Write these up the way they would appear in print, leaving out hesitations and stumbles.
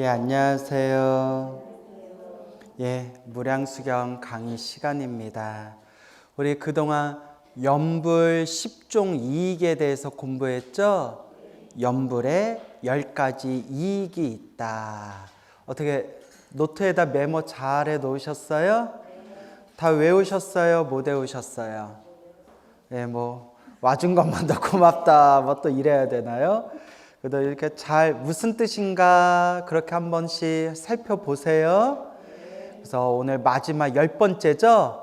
예, 안녕하세요. 예, 무량수경 강의 시간입니다. 우리 그동안 연불 10종 이익에 대해서 공부했죠? 연불에 10가지 이익이 있다. 어떻게 노트에다 메모 잘 해 놓으셨어요? 다 외우셨어요? 못 외우셨어요? 예, 뭐 와준 것만 더 고맙다. 뭐 또 이래야 되나요? 그래도 이렇게 잘 무슨 뜻인가 그렇게 한 번씩 살펴보세요. 그래서 오늘 마지막 10번째죠.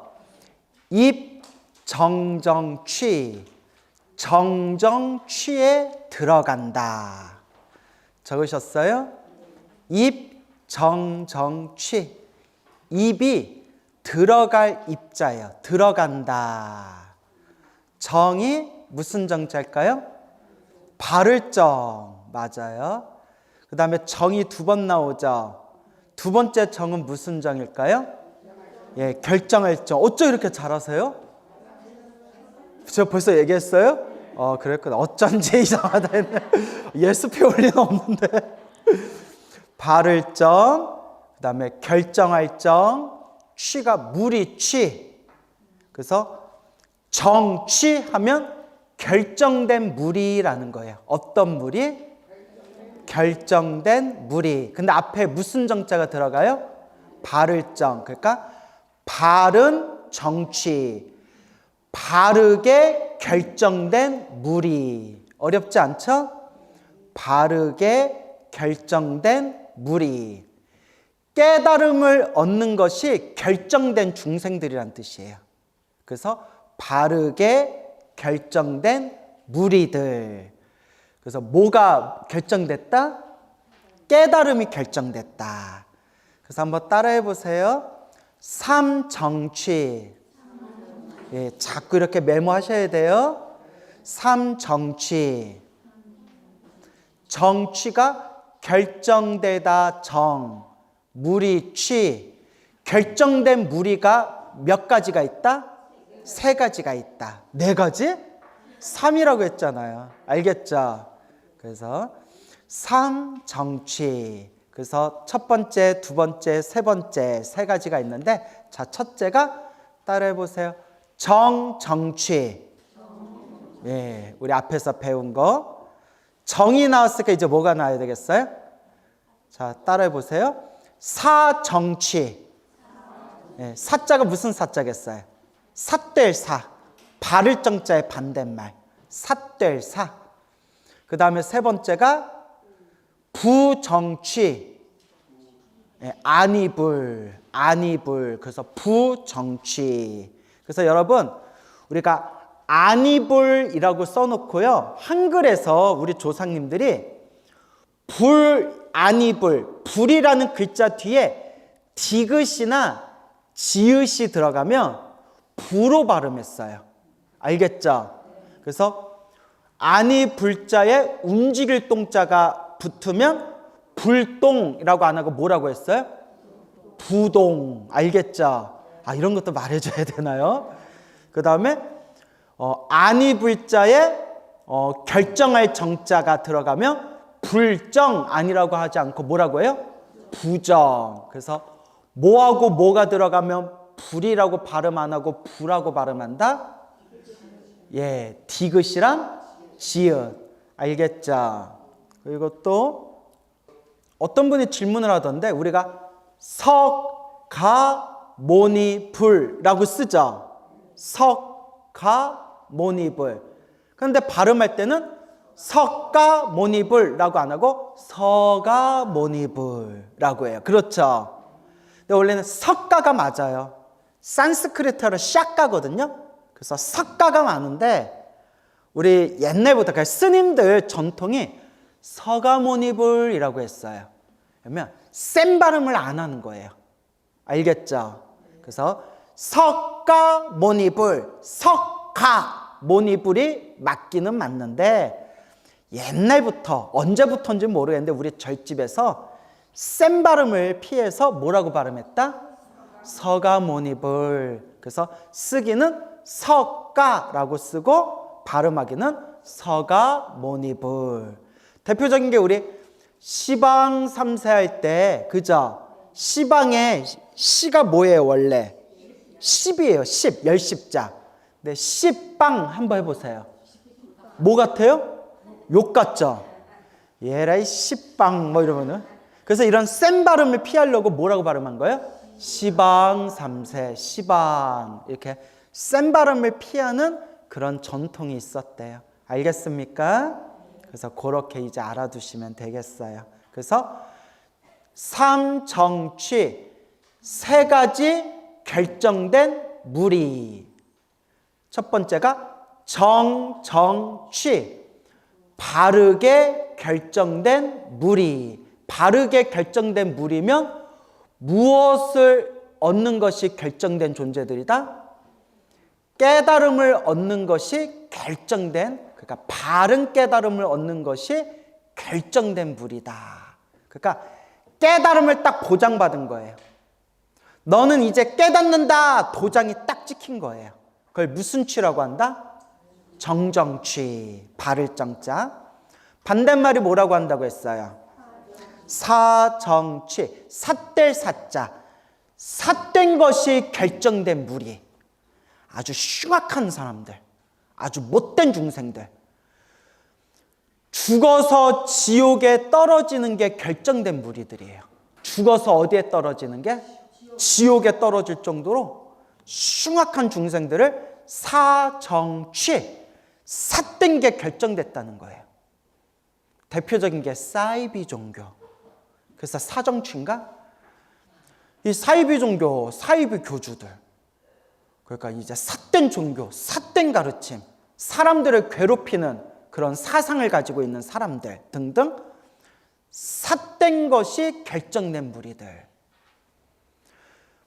입 정정취, 정정취에 들어간다. 적으셨어요? 입 정정취. 입이 들어갈 입자예요. 들어간다. 정이 무슨 정자일까요? 바를 정. 맞아요. 그 다음에 정이 두 번 나오죠. 두 번째 정은 무슨 정일까요? 예, 결정할 정. 어쩜 이렇게 잘하세요? 저 벌써 얘기했어요? 그랬구나. 어쩐지 이상하다 했네. 예습해 올 리는 없는데. 바를 정, 그 다음에 결정할 정, 취가 무리 취. 그래서 정취하면 결정된 무리라는 거예요. 어떤 무리? 결정된 무리. 근데 앞에 무슨 정자가 들어가요? 바를 정. 그러니까 바른 정취. 바르게 결정된 무리. 어렵지 않죠? 바르게 결정된 무리. 깨달음을 얻는 것이 결정된 중생들이란 뜻이에요. 그래서 바르게 결정된 무리들. 그래서 뭐가 결정됐다? 깨달음이 결정됐다. 그래서 한번 따라해 보세요. 삼정취. 예, 자꾸 이렇게 메모하셔야 돼요. 삼정취. 정취가 결정되다 정. 무리취. 결정된 무리가 몇 가지가 있다? 세 가지가 있다. 네 가지? 3이라고 했잖아요. 알겠죠? 그래서 삼정취. 그래서 첫 번째, 두 번째, 세 번째 세 가지가 있는데, 자, 첫째가 따라해 보세요. 정정취. 예, 우리 앞에서 배운 거. 정이 나왔으니까 이제 뭐가 나와야 되겠어요? 자, 따라해 보세요. 사정취. 예, 사자가 무슨 사자겠어요? 삿될 사. 바를 정자의 반대말. 삿될 사. 그 다음에 세 번째가 부정취. 예, 안이불. 안이불. 그래서 부정취. 그래서 여러분, 우리가 안이불이라고 써놓고요. 한글에서 우리 조상님들이 불, 안이불. 불이라는 글자 뒤에 디귿이나 지읒이 들어가면 부로 발음했어요. 알겠죠? 그래서 안이 불자에 움직일 동자가 붙으면 불동이라고 안 하고 뭐라고 했어요? 부동. 알겠죠? 이런 것도 말해줘야 되나요? 그 다음에 안이 불자에 결정할 정자가 들어가면 불정 아니라고 하지 않고 뭐라고 해요? 부정. 그래서 뭐하고 뭐가 들어가면 불이라고 발음 안 하고 부라고 발음한다? 예, 디귿이랑 지읒. 알겠죠? 그리고 또 어떤 분이 질문을 하던데 우리가 석가모니불라고 쓰죠. 석가모니불. 그런데 발음할 때는 석가모니불라고 안 하고 서가모니불라고 해요. 그렇죠? 근데 원래는 석가가 맞아요. 산스크리트어로 샤가거든요. 그래서 석가가 많은데 우리 옛날부터 그 스님들 전통이 서가모니불이라고 했어요. 그러면 센 발음을 안 하는 거예요. 알겠죠? 그래서 석가모니불, 석가모니불이 맞기는 맞는데 옛날부터 언제부터인지 모르겠는데 우리 절집에서 센 발음을 피해서 뭐라고 발음했다? 서가모니불. 그래서 쓰기는 석가라고 쓰고 발음하기는 서가모니불. 대표적인 게 우리 시방 3세 할 때, 그죠? 시방에 시가 뭐예요, 원래? 10이에요. 10, 열십자. 네, 시방 한번 해보세요. 뭐 같아요? 욕 같죠? 얘라이 시방 뭐 이러면은. 그래서 이런 센 발음을 피하려고 뭐라고 발음한 거예요? 시방 3세, 시방. 이렇게 센 발음을 피하는 그런 전통이 있었대요. 알겠습니까? 그래서 그렇게 이제 알아두시면 되겠어요. 그래서 삼정취, 세 가지 결정된 무리. 첫 번째가 정정취, 바르게 결정된 무리. 바르게 결정된 무리면 무엇을 얻는 것이 결정된 존재들이다? 깨달음을 얻는 것이 결정된, 그러니까 바른 깨달음을 얻는 것이 결정된 무리다. 그러니까 깨달음을 딱 보장받은 거예요. 너는 이제 깨닫는다. 도장이 딱 찍힌 거예요. 그걸 무슨 취라고 한다? 정정취. 바를 정자. 반대말이 뭐라고 한다고 했어요? 사정취. 삿될 사자. 삿된 것이 결정된 무리. 아주 흉악한 사람들, 아주 못된 중생들, 죽어서 지옥에 떨어지는 게 결정된 무리들이에요. 죽어서 어디에 떨어지는 게? 지옥에 떨어질 정도로 흉악한 중생들을 사정취, 삿된 게 결정됐다는 거예요. 대표적인 게 사이비 종교. 그래서 사정취인가? 이 사이비 종교, 사이비 교주들, 그러니까 이제 삿된 종교, 삿된 가르침, 사람들을 괴롭히는 그런 사상을 가지고 있는 사람들 등등, 삿된 것이 결정된 무리들.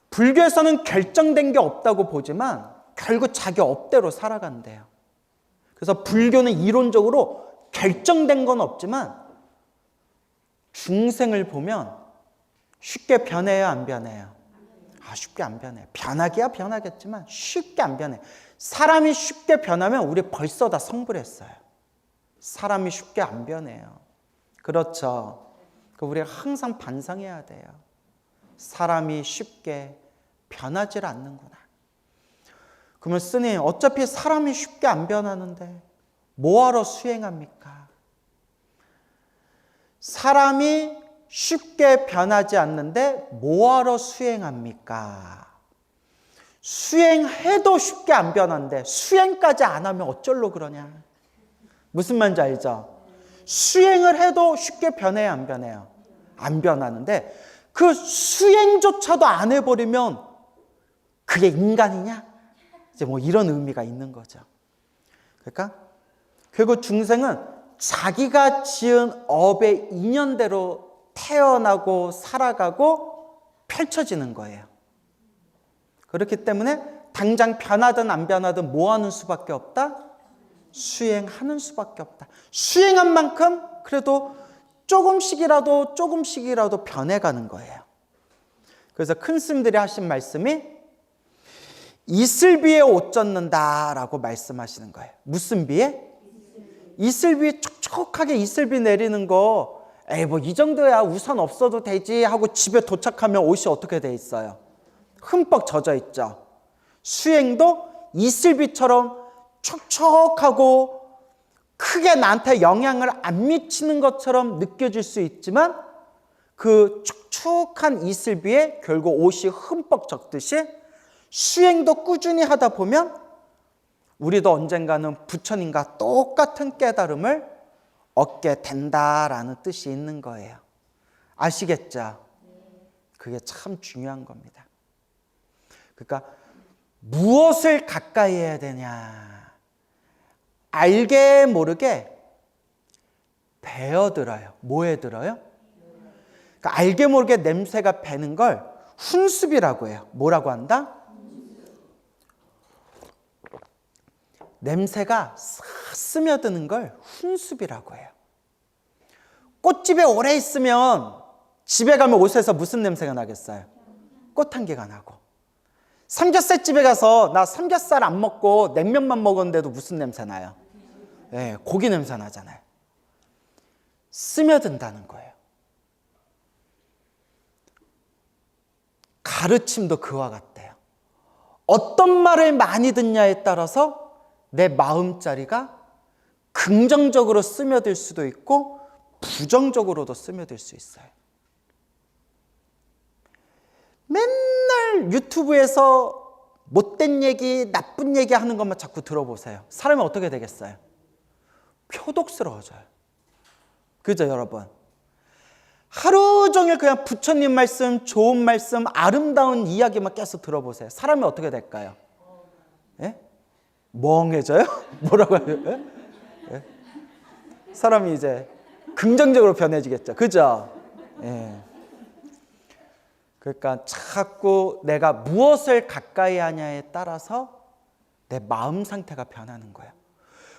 불교에서는 결정된 게 없다고 보지만 결국 자기 업대로 살아간대요. 그래서 불교는 이론적으로 결정된 건 없지만 중생을 보면 쉽게 변해요, 안 변해요? 쉽게 안 변해. 변하기야 변하겠지만 쉽게 안 변해. 사람이 쉽게 변하면 우리 벌써 다 성불했어요. 사람이 쉽게 안 변해요. 그렇죠. 우리가 항상 반성해야 돼요. 사람이 쉽게 변하질 않는구나. 그러면 스님, 어차피 사람이 쉽게 안 변하는데 뭐하러 수행합니까? 사람이 쉽게 변하지 않는데 뭐하러 수행합니까? 수행해도 쉽게 안 변하는데 수행까지 안 하면 어쩔로 그러냐? 무슨 말인지 알죠? 수행을 해도 쉽게 변해요, 안 변해요? 안 변하는데 그 수행조차도 안 해버리면 그게 인간이냐? 이제 뭐 이런 의미가 있는 거죠. 그러니까 결국 중생은 자기가 지은 업의 인연대로 태어나고 살아가고 펼쳐지는 거예요. 그렇기 때문에 당장 변하든 안 변하든 뭐 하는 수밖에 없다? 수행하는 수밖에 없다. 수행한 만큼 그래도 조금씩이라도 변해가는 거예요. 그래서 큰 스님들이 하신 말씀이 이슬비에 옷 젖는다라고 말씀하시는 거예요. 무슨 비에? 이슬비, 촉촉하게 이슬비 내리는 거, 에이 뭐 이 정도야 우산 없어도 되지 하고 집에 도착하면 옷이 어떻게 돼 있어요? 흠뻑 젖어 있죠. 수행도 이슬비처럼 촉촉하고 크게 나한테 영향을 안 미치는 것처럼 느껴질 수 있지만 그 촉촉한 이슬비에 결국 옷이 흠뻑 젖듯이 수행도 꾸준히 하다 보면 우리도 언젠가는 부처님과 똑같은 깨달음을 얻게 된다라는 뜻이 있는 거예요. 아시겠죠? 그게 참 중요한 겁니다. 그러니까 무엇을 가까이 해야 되냐? 알게 모르게 배어들어요. 뭐에 들어요? 그러니까 알게 모르게 냄새가 배는 걸 훈습이라고 해요. 뭐라고 한다? 냄새가 싹 스며드는 걸 훈습이라고 해요. 꽃집에 오래 있으면 집에 가면 옷에서 무슨 냄새가 나겠어요? 꽃향기가 나고. 삼겹살 집에 가서 나 삼겹살 안 먹고 냉면만 먹었는데도 무슨 냄새 나요? 네, 고기 냄새 나잖아요. 스며든다는 거예요. 가르침도 그와 같대요. 어떤 말을 많이 듣냐에 따라서 내 마음자리가 긍정적으로 스며들 수도 있고 부정적으로도 스며들 수 있어요. 맨날 유튜브에서 못된 얘기, 나쁜 얘기 하는 것만 자꾸 들어보세요. 사람이 어떻게 되겠어요? 표독스러워져요. 그죠, 여러분? 하루 종일 그냥 부처님 말씀, 좋은 말씀, 아름다운 이야기만 계속 들어보세요. 사람이 어떻게 될까요? 예? 멍해져요? 뭐라고요? 예? 예? 사람이 이제 긍정적으로 변해지겠죠. 그죠? 예. 그러니까 자꾸 내가 무엇을 가까이 하냐에 따라서 내 마음 상태가 변하는 거예요.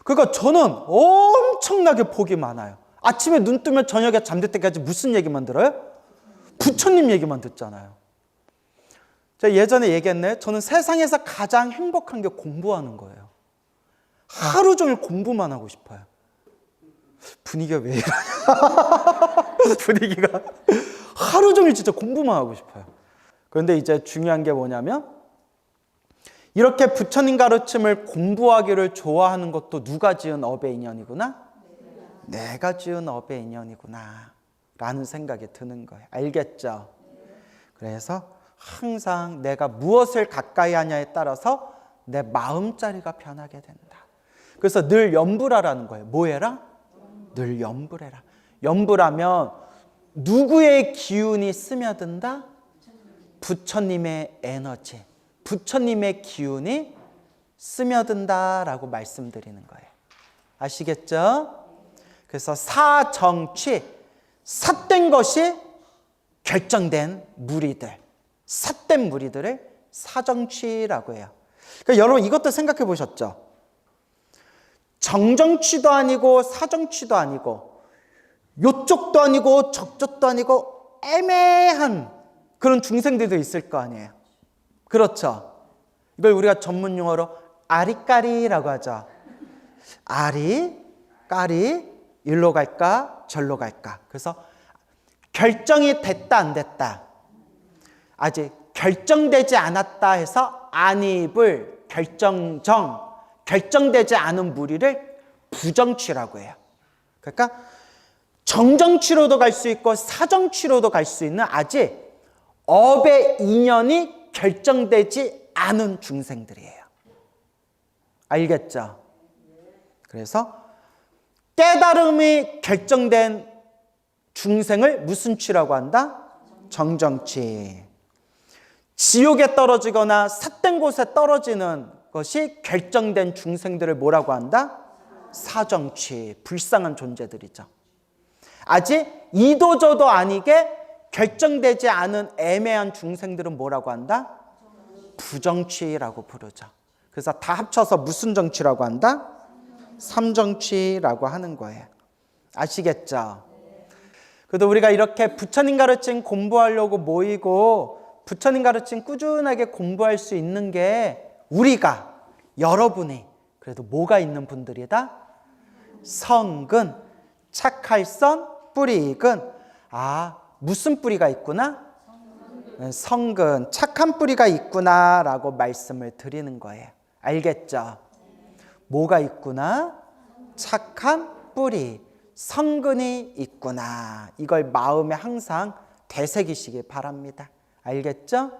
그러니까 저는 엄청나게 복이 많아요. 아침에 눈 뜨면 저녁에 잠들 때까지 무슨 얘기만 들어요? 부처님 얘기만 듣잖아요. 제가 예전에 얘기했네. 저는 세상에서 가장 행복한 게 공부하는 거예요. 하루 종일 공부만 하고 싶어요. 분위기가 왜 이러냐? 분위기가 하루 종일 진짜 공부만 하고 싶어요. 그런데 이제 중요한 게 뭐냐면 이렇게 부처님 가르침을 공부하기를 좋아하는 것도 누가 지은 업의 인연이구나? 내가 지은 업의 인연이구나 라는 생각이 드는 거예요. 알겠죠? 그래서 항상 내가 무엇을 가까이 하냐에 따라서 내 마음자리가 변하게 된다. 그래서 늘 염불하라는 거예요. 뭐 해라? 늘 염불해라. 염불하면 누구의 기운이 스며든다? 부처님의 에너지, 부처님의 기운이 스며든다라고 말씀드리는 거예요. 아시겠죠? 그래서 사정취, 삿된 것이 결정된 무리들, 삿된 무리들을 사정취라고 해요. 그러니까 여러분 이것도 생각해 보셨죠? 정정취도 아니고 사정취도 아니고 요쪽도 아니고 저쪽도 아니고 애매한 그런 중생들도 있을 거 아니에요. 그렇죠? 이걸 우리가 전문 용어로 아리까리라고 하죠. 아리, 까리, 일로 갈까 절로 갈까. 그래서 결정이 됐다 안 됐다, 아직 결정되지 않았다 해서 안입을 결정정, 결정되지 않은 무리를 부정취라고 해요. 그러니까 정정취로도 갈 수 있고 사정취로도 갈 수 있는 아직 업의 인연이 결정되지 않은 중생들이에요. 알겠죠? 그래서 깨달음이 결정된 중생을 무슨 취라고 한다? 정정취. 지옥에 떨어지거나 삿된 곳에 떨어지는 것이 결정된 중생들을 뭐라고 한다? 사정취. 불쌍한 존재들이죠. 아직 이도저도 아니게 결정되지 않은 애매한 중생들은 뭐라고 한다? 부정취라고 부르죠. 그래서 다 합쳐서 무슨 정취라고 한다? 삼정취라고 하는 거예요. 아시겠죠? 그래도 우리가 이렇게 부처님 가르침 공부하려고 모이고 부처님 가르침 꾸준하게 공부할 수 있는 게 우리가, 여러분이 그래도 뭐가 있는 분들이다? 성근, 착할선, 뿌리근. 아, 무슨 뿌리가 있구나? 성근, 착한 뿌리가 있구나 라고 말씀을 드리는 거예요. 알겠죠? 뭐가 있구나? 착한 뿌리, 성근이 있구나. 이걸 마음에 항상 되새기시기 바랍니다. 알겠죠?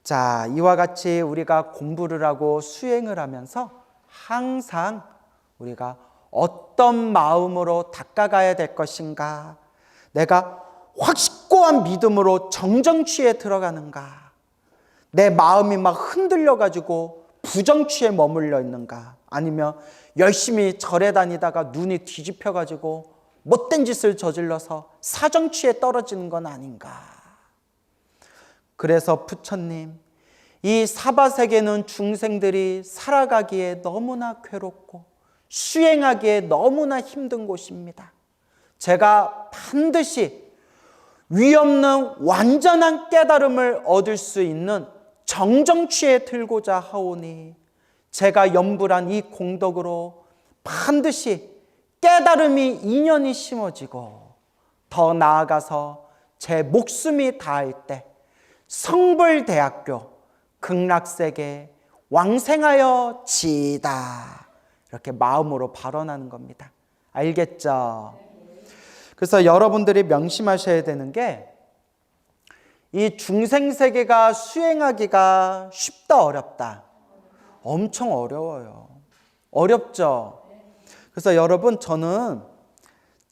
자, 이와 같이 우리가 공부를 하고 수행을 하면서 항상 우리가 어떤 마음으로 닦아가야 될 것인가? 내가 확고한 믿음으로 정정취에 들어가는가? 내 마음이 막 흔들려가지고 부정취에 머물러 있는가? 아니면 열심히 절에 다니다가 눈이 뒤집혀가지고 못된 짓을 저질러서 사정취에 떨어지는 건 아닌가? 그래서 부처님, 이 사바세계는 중생들이 살아가기에 너무나 괴롭고 수행하기에 너무나 힘든 곳입니다. 제가 반드시 위없는 완전한 깨달음을 얻을 수 있는 정정취에 들고자 하오니 제가 염불한 이 공덕으로 반드시 깨달음이 인연이 심어지고 더 나아가서 제 목숨이 다할 때 성불대학교 극락세계 왕생하여 지이다. 이렇게 마음으로 발언하는 겁니다. 알겠죠? 그래서 여러분들이 명심하셔야 되는 게 이 중생세계가 수행하기가 쉽다 어렵다? 엄청 어려워요. 어렵죠? 그래서 여러분 저는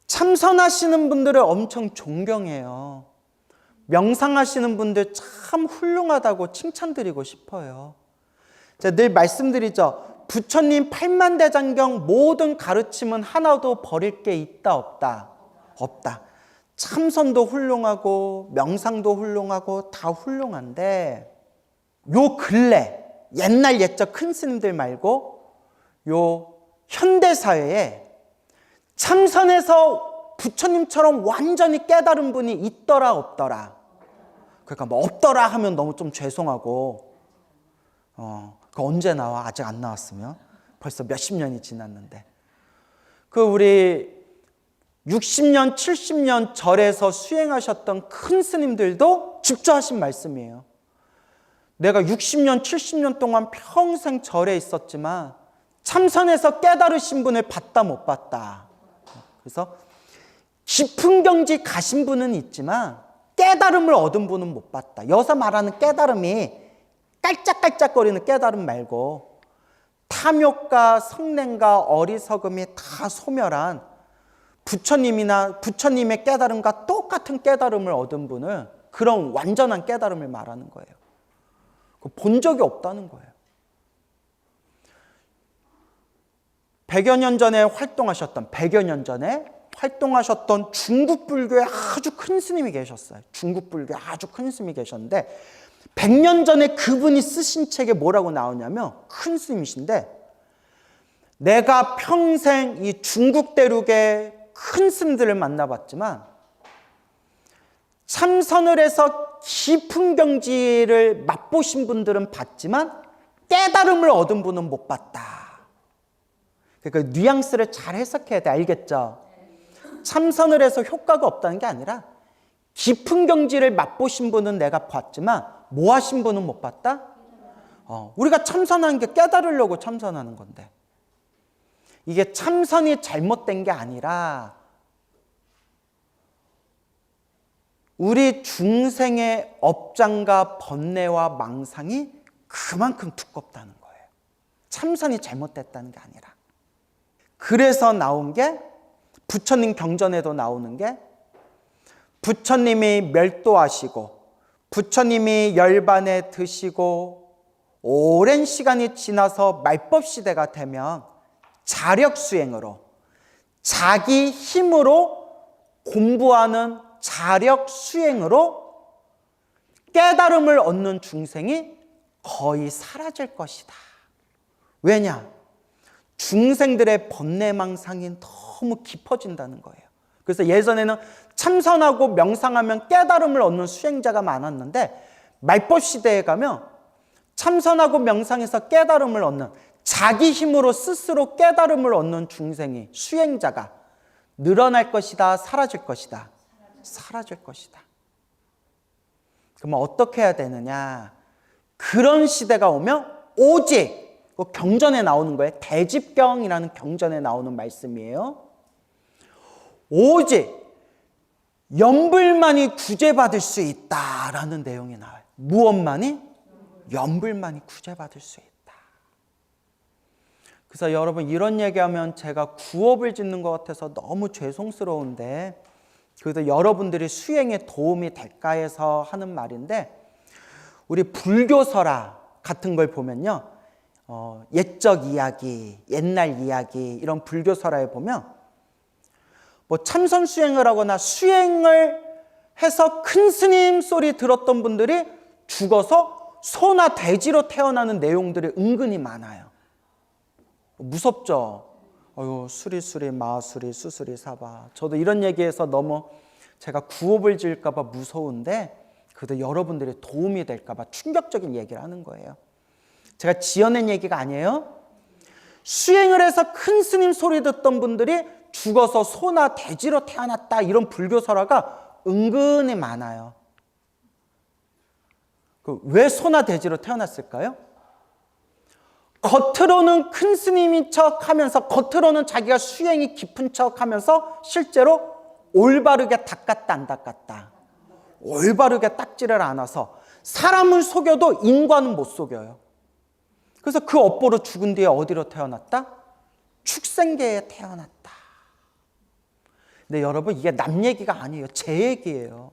참선하시는 분들을 엄청 존경해요. 명상하시는 분들 참 훌륭하다고 칭찬드리고 싶어요. 제가 늘 말씀드리죠. 부처님 팔만대장경 모든 가르침은 하나도 버릴 게 있다 없다? 없다. 참선도 훌륭하고 명상도 훌륭하고 다 훌륭한데 요 근래 옛날 옛적 큰 스님들 말고 요 현대사회에 참선해서 부처님처럼 완전히 깨달은 분이 있더라 없더라? 그러니까 뭐 없더라 하면 너무 좀 죄송하고 그 언제 나와? 아직 안 나왔으면 벌써 몇십 년이 지났는데 그 우리 60년, 70년 절에서 수행하셨던 큰 스님들도 직접 하신 말씀이에요. 내가 60년, 70년 동안 평생 절에 있었지만 참선해서 깨달으신 분을 봤다 못 봤다. 그래서 깊은 경지 가신 분은 있지만 깨달음을 얻은 분은 못 봤다. 여기서 말하는 깨달음이 깔짝깔짝거리는 깨달음 말고 탐욕과 성냄과 어리석음이 다 소멸한 부처님이나 부처님의 깨달음과 똑같은 깨달음을 얻은 분을 그런 완전한 깨달음을 말하는 거예요. 본 적이 없다는 거예요. 100여 년 전에 활동하셨던 100여 년 전에 활동하셨던 중국 불교의 아주 큰 스님이 계셨어요. 중국 불교의 아주 큰 스님이 계셨는데 100년 전에 그분이 쓰신 책에 뭐라고 나오냐면 큰 스님이신데 내가 평생 이 중국 대륙의 큰 스님들을 만나봤지만 참선을 해서 깊은 경지를 맛보신 분들은 봤지만 깨달음을 얻은 분은 못 봤다. 그러니까 뉘앙스를 잘 해석해야 돼. 알겠죠? 참선을 해서 효과가 없다는 게 아니라 깊은 경지를 맛보신 분은 내가 봤지만 뭐 하신 분은 못 봤다? 우리가 참선하는 게 깨달으려고 참선하는 건데 이게 참선이 잘못된 게 아니라 우리 중생의 업장과 번뇌와 망상이 그만큼 두껍다는 거예요. 참선이 잘못됐다는 게 아니라. 그래서 나온 게 부처님 경전에도 나오는 게 부처님이 멸도하시고 부처님이 열반에 드시고 오랜 시간이 지나서 말법 시대가 되면 자력 수행으로 자기 힘으로 공부하는 자력 수행으로 깨달음을 얻는 중생이 거의 사라질 것이다. 왜냐? 중생들의 번뇌망상이 너무 깊어진다는 거예요. 그래서 예전에는 참선하고 명상하면 깨달음을 얻는 수행자가 많았는데 말법 시대에 가면 참선하고 명상해서 깨달음을 얻는 자기 힘으로 스스로 깨달음을 얻는 중생이 수행자가 늘어날 것이다, 사라질 것이다? 사라질 것이다. 그러면 어떻게 해야 되느냐? 그런 시대가 오면 오직 경전에 나오는 거예요. 대집경이라는 경전에 나오는 말씀이에요. 오직 연불만이 구제받을 수 있다라는 내용이 나와요. 무엇만이? 연불만이 구제받을 수 있다. 그래서 여러분 이런 얘기하면 제가 구업을 짓는 것 같아서 너무 죄송스러운데 그래도 여러분들이 수행에 도움이 될까 해서 하는 말인데 우리 불교설화 같은 걸 보면요. 옛적 이야기, 옛날 이야기 이런 불교설화에 보면 뭐 참선 수행을 하거나 수행을 해서 큰 스님 소리 들었던 분들이 죽어서 소나 돼지로 태어나는 내용들이 은근히 많아요. 무섭죠? 수리수리 마수리 수수리 사바. 저도 이런 얘기해서 너무 제가 구업을 지을까 봐 무서운데 그래도 여러분들이 도움이 될까 봐 충격적인 얘기를 하는 거예요. 제가 지어낸 얘기가 아니에요. 수행을 해서 큰 스님 소리 듣던 분들이 죽어서 소나 돼지로 태어났다 이런 불교 설화가 은근히 많아요. 왜 소나 돼지로 태어났을까요? 겉으로는 큰 스님인 척 하면서, 겉으로는 자기가 수행이 깊은 척 하면서 실제로 올바르게 닦았다 안 닦았다, 올바르게 닦지를 않아서 사람을 속여도 인과는 못 속여요. 그래서 그 업보로 죽은 뒤에 어디로 태어났다? 축생계에 태어났다. 근데 여러분, 이게 남 얘기가 아니에요. 제 얘기예요.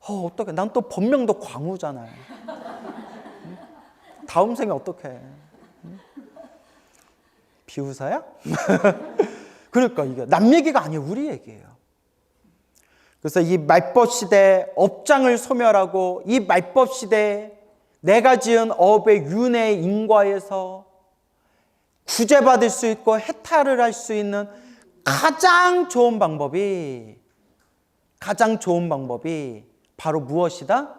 어떡해. 난 또 본명도 광우잖아요. 다음 생에 어떡해. 비웃어요? 그러니까 이게 남 얘기가 아니에요. 우리 얘기예요. 그래서 이 말법 시대 업장을 소멸하고, 이 말법 시대에 내가 지은 업의 윤회 인과에서 구제받을 수 있고 해탈을 할 수 있는 가장 좋은 방법이 바로 무엇이다?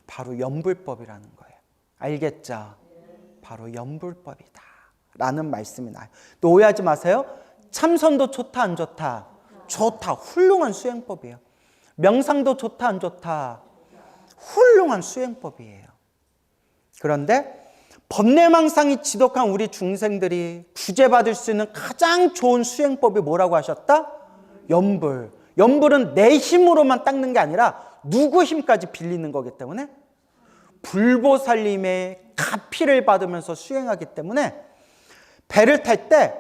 바로 염불법이라는 거예요. 알겠죠? 바로 염불법이다 라는 말씀이 나요. 또 오해하지 마세요. 참선도 좋다 안 좋다? 좋다. 훌륭한 수행법이에요. 명상도 좋다 안 좋다? 훌륭한 수행법이에요. 그런데 번뇌망상이 지독한 우리 중생들이 구제받을 수 있는 가장 좋은 수행법이 뭐라고 하셨다? 염불. 염불은 내 힘으로만 닦는 게 아니라 누구 힘까지 빌리는 거기 때문에, 불보살님의 가피를 받으면서 수행하기 때문에, 배를 탈 때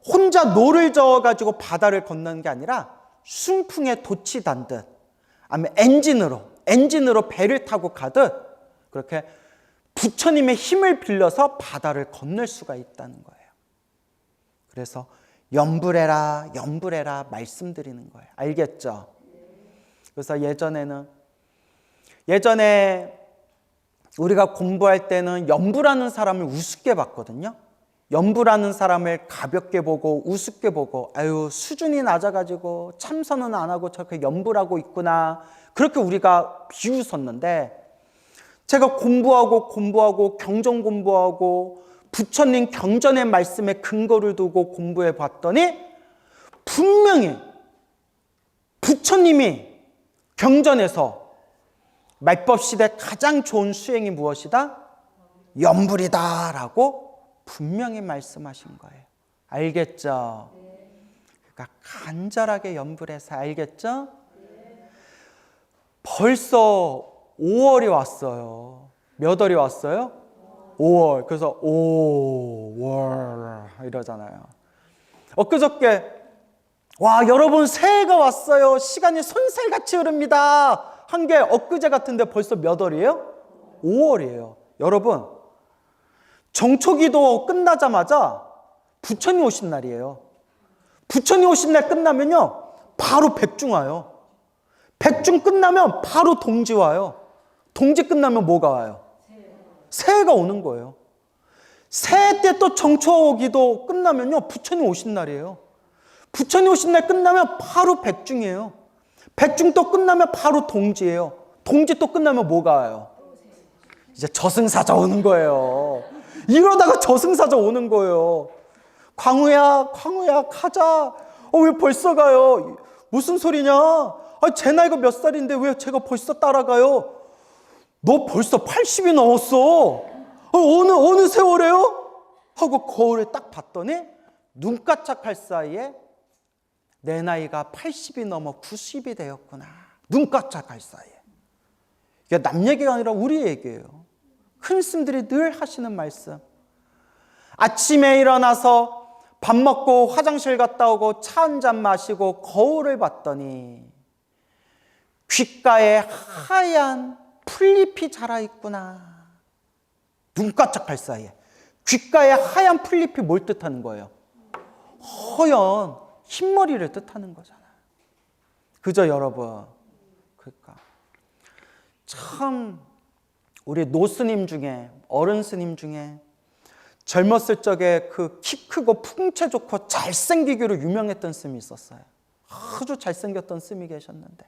혼자 노를 저어가지고 바다를 건너는 게 아니라 순풍에 돛이 단듯, 아니면 엔진으로 배를 타고 가듯 그렇게 부처님의 힘을 빌려서 바다를 건널 수가 있다는 거예요. 그래서 염불해라 말씀드리는 거예요. 알겠죠? 그래서 예전에 우리가 공부할 때는 염불하는 사람을 우습게 봤거든요. 염불하는 사람을 가볍게 보고 우습게 보고, 아유 수준이 낮아가지고 참선은 안 하고 저렇게 염불하고 있구나, 그렇게 우리가 비웃었는데, 제가 공부하고 경전 공부하고 부처님 경전의 말씀에 근거를 두고 공부해 봤더니, 분명히 부처님이 경전에서 말법 시대 가장 좋은 수행이 무엇이다? 염불이다 라고 분명히 말씀하신 거예요. 알겠죠? 그러니까 간절하게 염불해서, 알겠죠? 벌써 5월이 왔어요. 몇 월이 왔어요? 5월. 그래서 5월 이러잖아요. 엊그저께, 와 여러분 새해가 왔어요. 시간이 손살같이 흐릅니다 한 게 엊그제 같은데 벌써 몇 월이에요? 5월이에요. 여러분, 정초기도 끝나자마자 부처님 오신 날이에요. 부처님 오신 날 끝나면요 바로 백중 와요. 백중 끝나면 바로 동지 와요. 동지 끝나면 뭐가 와요? 새해가 오는 거예요. 새해 때 또 정초기도 끝나면요 부처님 오신 날이에요. 부처님 오신 날 끝나면 바로 백중이에요. 백중 또 끝나면 바로 동지예요. 동지 또 끝나면 뭐가 와요? 이제 저승사자 오는 거예요. 이러다가 저승사자 오는 거예요. 광우야 가자. 왜 벌써 가요? 무슨 소리냐? 제 나이가 몇 살인데 왜 제가 벌써 따라가요? 너 벌써 80이 넘었어. 어느 세월에요? 하고 거울에 딱 봤더니 눈까짝할 사이에 내 나이가 80이 넘어 90이 되었구나. 눈까짝할 사이에. 이게 남 얘기가 아니라 우리 얘기예요. 큰 스님들이 늘 하시는 말씀. 아침에 일어나서 밥 먹고 화장실 갔다 오고 차 한 잔 마시고 거울을 봤더니 귓가에 하얀 풀잎이 자라있구나. 눈까짝할 사이에. 귓가에 하얀 풀잎이 뭘 뜻하는 거예요? 허연 흰머리를 뜻하는 거잖아요. 그죠 여러분? 그러니까 참 우리 노스님 중에, 어른 스님 중에 젊었을 적에 그 키 크고 풍채 좋고 잘생기기로 유명했던 스님이 있었어요. 아주 잘생겼던 스님이 계셨는데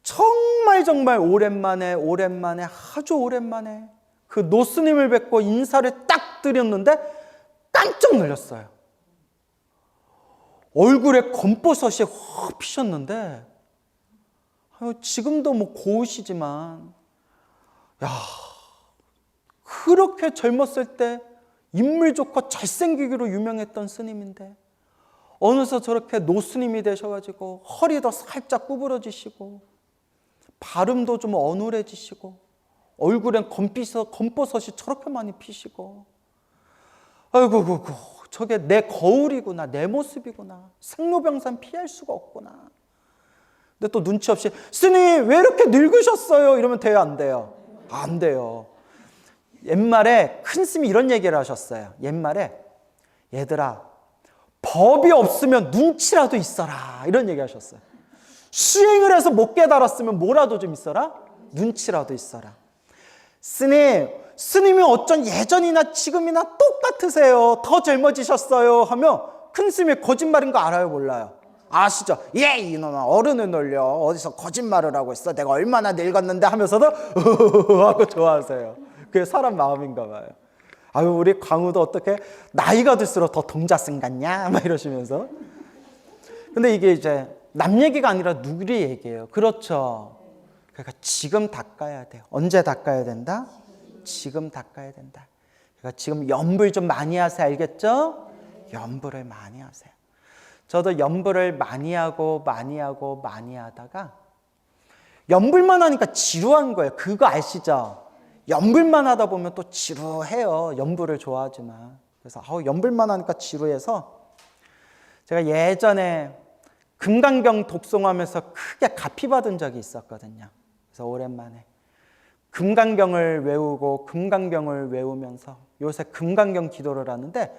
정말 오랜만에 아주 오랜만에 그 노스님을 뵙고 인사를 딱 드렸는데 깜짝 놀랐어요. 얼굴에 검버섯이 확 피셨는데, 지금도 뭐 고우시지만 야, 그렇게 젊었을 때 인물 좋고 잘생기기로 유명했던 스님인데 어느새 저렇게 노스님이 되셔가지고 허리도 살짝 구부러지시고 발음도 좀 어눌해지시고 얼굴엔 검버섯이 저렇게 많이 피시고 아이고 저게 내 거울이구나, 내 모습이구나, 생로병사는 피할 수가 없구나. 근데 또 눈치 없이 스님 왜 이렇게 늙으셨어요? 이러면 돼요, 안 돼요? 안 돼요. 옛말에 큰 스님이 이런 얘기를 하셨어요. 옛말에 얘들아 법이 없으면 눈치라도 있어라, 이런 얘기 하셨어요. 수행을 해서 못 깨달았으면 뭐라도 좀 있어라? 눈치라도 있어라. 스님이 어쩐 예전이나 지금이나 똑같으세요, 더 젊어지셨어요 하면 큰 스님이 거짓말인 거 알아요, 몰라요? 아시죠? 예, 이놈아, 어른을 놀려. 어디서 거짓말을 하고 있어. 내가 얼마나 늙었는데 하면서도 하고 좋아하세요. 그게 사람 마음인가 봐요. 아유, 우리 광우도 어떻게 나이가 들수록 더 동자승 같냐? 막 이러시면서. 근데 이게 이제 남 얘기가 아니라 누구리 얘기예요. 그렇죠? 그러니까 지금 닦아야 돼요. 언제 닦아야 된다? 지금 닦아야 된다. 그러니까 지금 염불 좀 많이 하세요. 알겠죠? 염불을 많이 하세요. 저도 염불을 많이 하다가 염불만 하니까 지루한 거예요. 그거 아시죠? 염불만 하다 보면 또 지루해요. 염불을 좋아하지만. 그래서 염불만 하니까 지루해서 제가 예전에 금강경 독송하면서 크게 가피 받은 적이 있었거든요. 그래서 오랜만에 금강경을 외우면서 요새 금강경 기도를 하는데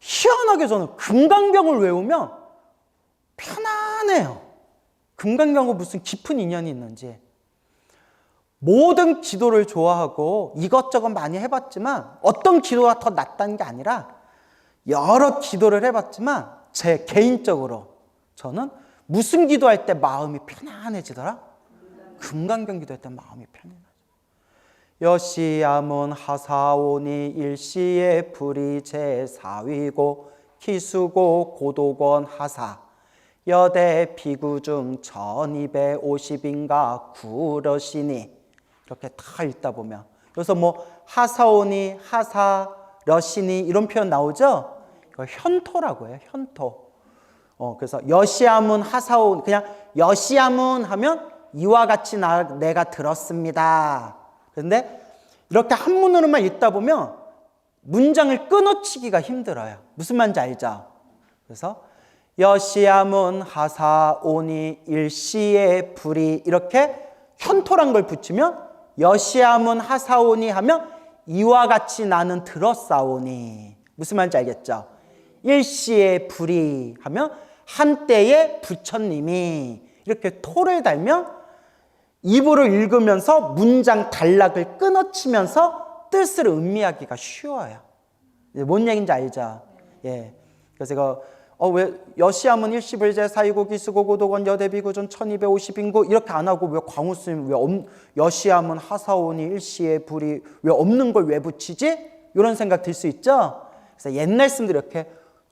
희한하게 저는 금강경을 외우면 편안해요. 금강경과 무슨 깊은 인연이 있는지. 모든 기도를 좋아하고 이것저것 많이 해봤지만 어떤 기도가 더 낫다는 게 아니라 여러 기도를 해봤지만 제 개인적으로 저는 무슨 기도할 때 마음이 편안해지더라? 금강경 기도할 때 마음이 편안해져. 여시야문 하사오니 일시에 불이 제사위고 기수고 고도권 하사 여대 비구중 1250인가 구러시니 이렇게 다 읽다 보면 여기서 뭐 하사오니 하사러시니 이런 표현 나오죠? 이거 현토라고 해요. 현토. 그래서 여시야문 하사온 그냥 여시야문 하면 이와 같이 내가 들었습니다. 그런데 이렇게 한문으로만 읽다 보면 문장을 끊어치기가 힘들어요. 무슨 말인지 알죠? 그래서 여시야문 하사오니 일시에 불이 이렇게 현토란 걸 붙이면 여시야문 하사오니 하면 이와 같이 나는 들었사오니 무슨 말인지 알겠죠? 일시에 불이 하면 한때의 부처님이 이렇게 토를 달면 입으로 읽으면서 문장 단락을 끊어치면서 뜻을 음미하기가 쉬워요. 뭔 얘기인지 알죠? 예. 그래서 이거 왜 여시야문 일시불제 사이고 기수고 고도건 여대비구준 1250인구 이렇게 안 하고 왜 광우스님 왜 여시야문 하사오니 일시에 불이 왜 없는 걸 왜 붙이지? 이런 생각 들 수 있죠? 그래서 옛날 스님들이 이렇게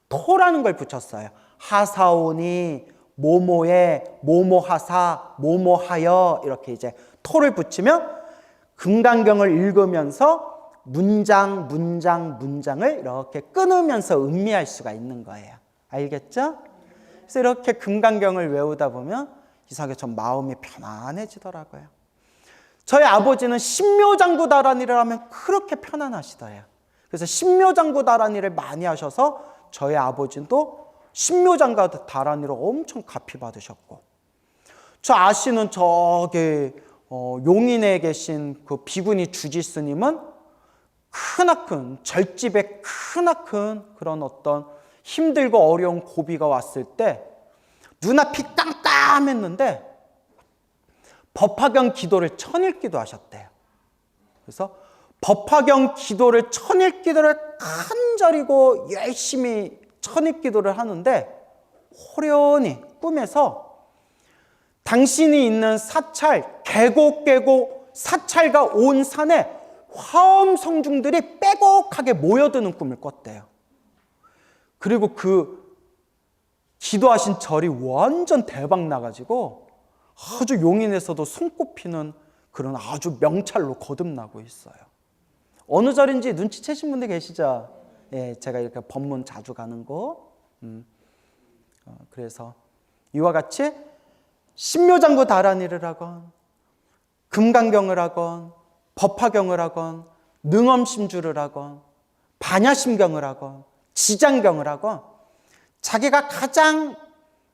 토라는 걸 붙였어요. 하사오니 모모에 모모하사 모모하여 이렇게 이제 토를 붙이면 금강경을 읽으면서 문장을 이렇게 끊으면서 음미할 수가 있는 거예요. 알겠죠? 그래서 이렇게 금강경을 외우다 보면 이상하게 좀 마음이 편안해지더라고요. 저희 아버지는 신묘장구다라니를 하면 그렇게 편안하시더래요. 그래서 신묘장구다라니를 많이 하셔서 저희 아버지도 신묘장구다라니를 엄청 가피 받으셨고, 저 아시는 저기 용인에 계신 그 비구니 주지스님은 크나큰 절집에 크나큰 그런 어떤 힘들고 어려운 고비가 왔을 때 눈앞이 깜깜했는데 법화경 기도를 천일기도 하셨대요. 그래서 법화경 기도를 천일기도를 간절히고 열심히 천일기도를 하는데 호련히 꿈에서 당신이 있는 사찰 계곡 사찰과 온 산에 화엄성중들이 빼곡하게 모여드는 꿈을 꿨대요. 그리고 그 기도하신 절이 완전 대박 나가지고 아주 용인에서도 손꼽히는 그런 아주 명찰로 거듭나고 있어요. 어느 절인지 눈치채신 분들 계시죠? 예, 제가 이렇게 법문 자주 가는 거. 그래서 이와 같이 신묘장구 다란이를 하건 금강경을 하건 법화경을 하건 능엄심주를 하건 반야심경을 하건 지장경을 하건 자기가 가장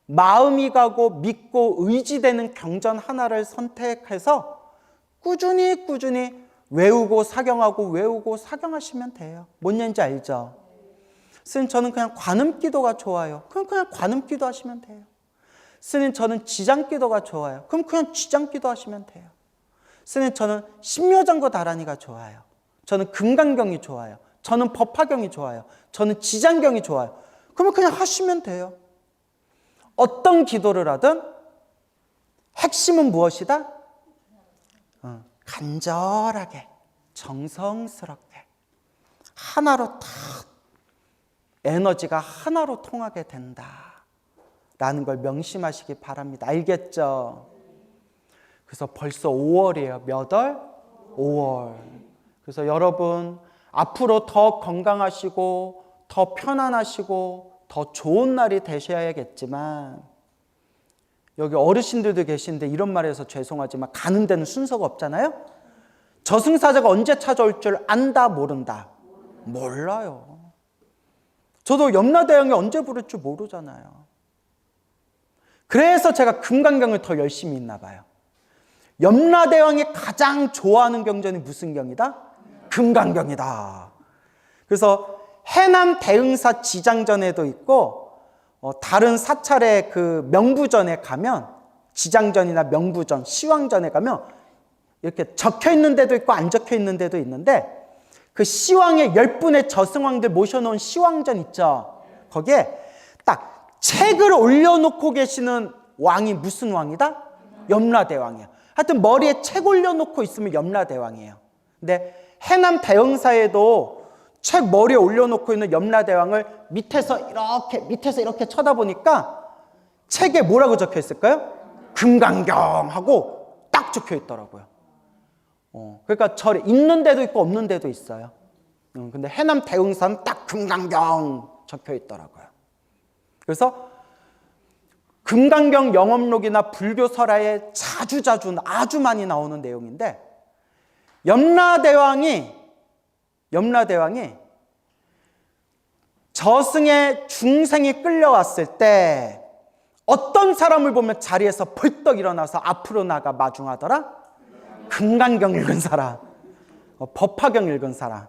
마음이 가고 믿고 의지되는 경전 하나를 선택해서 꾸준히 외우고 사경하시면 돼요. 뭔 얘기인지 알죠? 스님 저는 그냥 관음기도가 좋아요. 그럼 그냥 관음기도 하시면 돼요. 스님 저는 지장기도가 좋아요. 그럼 그냥 지장기도 하시면 돼요. 스님 저는 신묘장구 다란이가 좋아요. 저는 금강경이 좋아요. 저는 법화경이 좋아요. 저는 지장경이 좋아요. 그러면 그냥 하시면 돼요. 어떤 기도를 하든 핵심은 무엇이다? 간절하게 정성스럽게 하나로 다 에너지가 하나로 통하게 된다라는 걸 명심하시기 바랍니다. 알겠죠? 그래서 벌써 5월이에요. 몇 월? 5월. 그래서 여러분 앞으로 더 건강하시고 더 편안하시고 더 좋은 날이 되셔야겠지만 여기 어르신들도 계신데 이런 말해서 죄송하지만 가는 데는 순서가 없잖아요. 저승사자가 언제 찾아올 줄 안다 모른다? 몰라요. 저도 염라대왕이 언제 부를 줄 모르잖아요. 그래서 제가 금강경을 더 열심히 읽나 봐요. 염라대왕이 가장 좋아하는 경전이 무슨 경이다? 금강경이다. 그래서 해남 대흥사 지장전에도 있고 다른 사찰의 그 명부전에 가면 지장전이나 명부전, 시황전에 가면 이렇게 적혀 있는 데도 있고 안 적혀 있는 데도 있는데 그 시황의 10분의 저승왕들 모셔놓은 시황전 있죠. 거기에 딱 책을 올려놓고 계시는 왕이 무슨 왕이다? 염라대왕이야. 하여튼 머리에 책 올려놓고 있으면 염라대왕이에요. 근데 해남 대흥사에도 책 머리에 올려놓고 있는 염라대왕을 밑에서 이렇게 쳐다보니까 책에 뭐라고 적혀 있을까요? 금강경하고 딱 적혀 있더라고요. 그러니까 절에 있는 데도 있고 없는 데도 있어요. 근데 해남 대흥사는 딱 금강경 적혀 있더라고요. 그래서 금강경 영업록이나 불교설화에 자주 아주 많이 나오는 내용인데 염라대왕이 저승의 중생이 끌려왔을 때 어떤 사람을 보면 자리에서 벌떡 일어나서 앞으로 나가 마중하더라? 금강경 읽은 사람, 법화경 읽은 사람,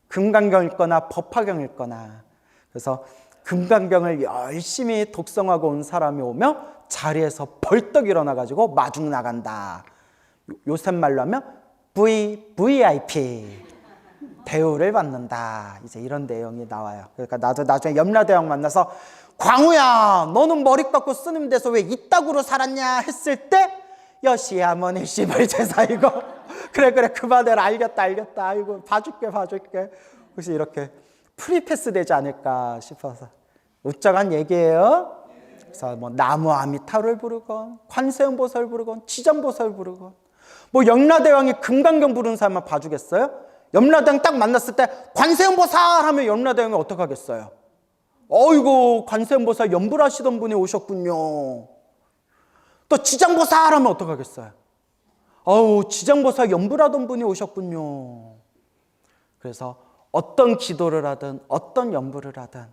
금강경 읽거나 법화경 읽거나. 그래서 금강경을 열심히 독성하고 온 사람이 오면 자리에서 벌떡 일어나가지고 마중 나간다. 요새 말로 하면 VIP 대우를 받는다. 이제 이런 내용이 나와요. 그러니까 나도 나중에 염라대왕 만나서 광우야 너는 머리 깎고 스님 돼서 왜 이따구로 살았냐 했을 때 여시야 뭐네 씨발 제사 이거 그래 그만해라 알겠다 아이고 봐줄게 혹시 이렇게 프리패스 되지 않을까 싶어서 웃자간 얘기예요. 그래서 뭐 나무 아미타를 부르건 관세음보살 부르건 지장보살 부르건 뭐 염라대왕이 금강경 부르는 사람만 봐주겠어요? 염라대왕 딱 만났을 때 관세음보살 하면 염라대왕이 어떡하겠어요? 어이구 관세음보살 염불하시던 분이 오셨군요. 또 지장보살 하면 어떡하겠어요? 어우 지장보살 염불하던 분이 오셨군요. 그래서 어떤 기도를 하든 어떤 염불을 하든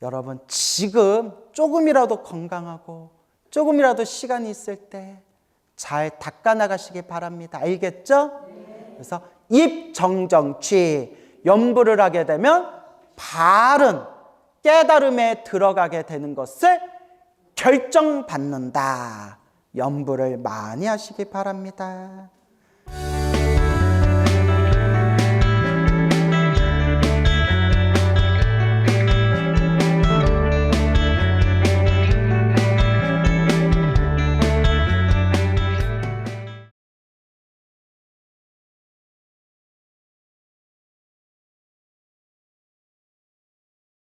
여러분 지금 조금이라도 건강하고 조금이라도 시간이 있을 때 잘 닦아나가시기 바랍니다. 알겠죠? 그래서 입정정취 염불을 하게 되면 바른 깨달음에 들어가게 되는 것을 결정받는다. 염불을 많이 하시기 바랍니다.